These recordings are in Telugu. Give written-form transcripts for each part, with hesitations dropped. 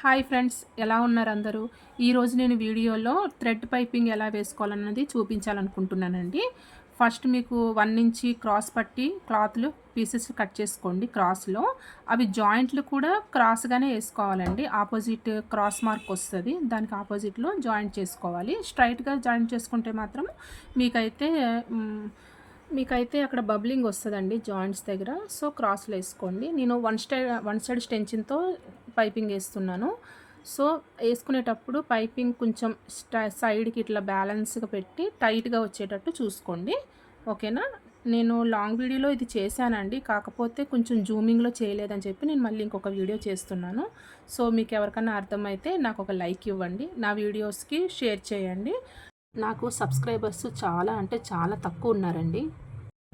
హాయ్ ఫ్రెండ్స్, ఎలా ఉన్నారు అందరూ? ఈరోజు నేను వీడియోలో థ్రెడ్ పైపింగ్ ఎలా వేసుకోవాలన్నది చూపించాలనుకుంటున్నానండి. ఫస్ట్ మీకు 1 ఇంచి క్రాస్ పట్టి క్లాత్లు పీసెస్ కట్ చేసుకోండి క్రాస్లో. అవి జాయింట్లు కూడా క్రాస్గానే వేసుకోవాలండి. ఆపోజిట్ క్రాస్ మార్క్ వస్తుంది, దానికి ఆపోజిట్లో జాయింట్ చేసుకోవాలి. స్ట్రైట్గా జాయింట్ చేసుకుంటే మాత్రం మీకైతే మీకైతే అక్కడ బబ్లింగ్ వస్తుందండి జాయింట్స్ దగ్గర. సో క్రాస్లో వేసుకోండి. నేను వన్ సైడ్ స్టెంచిన్తో పైపింగ్ వేస్తున్నాను. సో వేసుకునేటప్పుడు పైపింగ్ కొంచెం సైడ్కి ఇట్లా బ్యాలెన్స్గా పెట్టి టైట్గా వచ్చేటట్టు చూసుకోండి. ఓకేనా? నేను లాంగ్ వీడియోలో ఇది చేశానండి, కాకపోతే కొంచెం జూమింగ్లో చేయలేదని చెప్పి నేను మళ్ళీ ఇంకొక వీడియో చేస్తున్నాను. సో మీకు ఎవరికన్నా అర్థమైతే నాకు ఒక లైక్ ఇవ్వండి, నా వీడియోస్కి షేర్ చేయండి. నాకు సబ్స్క్రైబర్స్ చాలా అంటే చాలా తక్కువ ఉన్నారండి.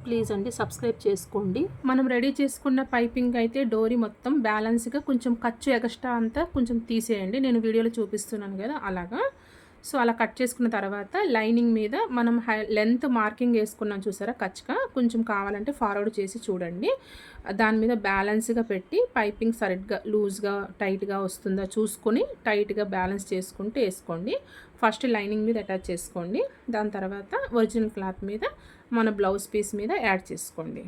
ప్లీజ్ అండి సబ్స్క్రైబ్ చేసుకోండి. మనం రెడీ చేసుకున్న పైపింగ్ అయితే డోరీ మొత్తం బ్యాలెన్స్గా కొంచెం ఖర్చు ఎగస్ట్రా అంతా కొంచెం తీసేయండి. నేను వీడియోలో చూపిస్తున్నాను కదా అలాగా. సో అలా కట్ చేసుకున్న తర్వాత లైనింగ్ మీద మనం లెంత్ మార్కింగ్ వేసుకున్నాం చూసారా, ఖర్చుగా కొంచెం కావాలంటే ఫార్వర్డ్ చేసి చూడండి. దాని మీద బ్యాలెన్స్గా పెట్టి పైపింగ్ సరిగ్గా లూజ్గా టైట్గా వస్తుందా చూసుకొని టైట్గా బ్యాలెన్స్ చేసుకుంటూ వేసుకోండి. ఫస్ట్ లైనింగ్ మీద అటాచ్ చేసుకోండి. దాని తర్వాత ఒరిజినల్ క్లాత్ మీద మన బ్లౌజ్ పీస్ మీద యాడ్ చేసుకోండి.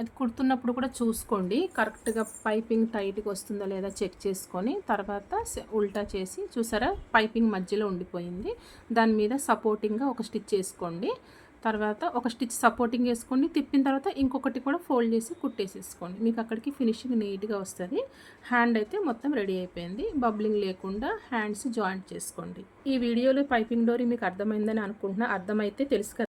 అది కుడుతున్నప్పుడు కూడా చూసుకోండి, కరెక్ట్గా పైపింగ్ టైట్గా వస్తుందా లేదా చెక్ చేసుకొని తర్వాత ఉల్టా చేసి చూసారా పైపింగ్ మధ్యలో ఉండిపోయింది. దాని మీద సపోర్టింగ్గా ఒక స్టిచ్ వేసుకోండి. తర్వాత ఒక స్టిచ్ సపోర్టింగ్ వేసుకోండి. తిప్పిన తర్వాత ఇంకొకటి కూడా ఫోల్డ్ చేసి కుట్టేసేసుకోండి. మీకు అక్కడికి ఫినిషింగ్ నీట్గా వస్తుంది. హ్యాండ్ అయితే మొత్తం రెడీ అయిపోయింది. బబ్లింగ్ లేకుండా హ్యాండ్స్ జాయింట్ చేసుకోండి. ఈ వీడియోలో పైపింగ్ డోరీ మీకు అర్థమైందని అనుకుంటున్నా. అర్థమైతే తెలుసు కదా.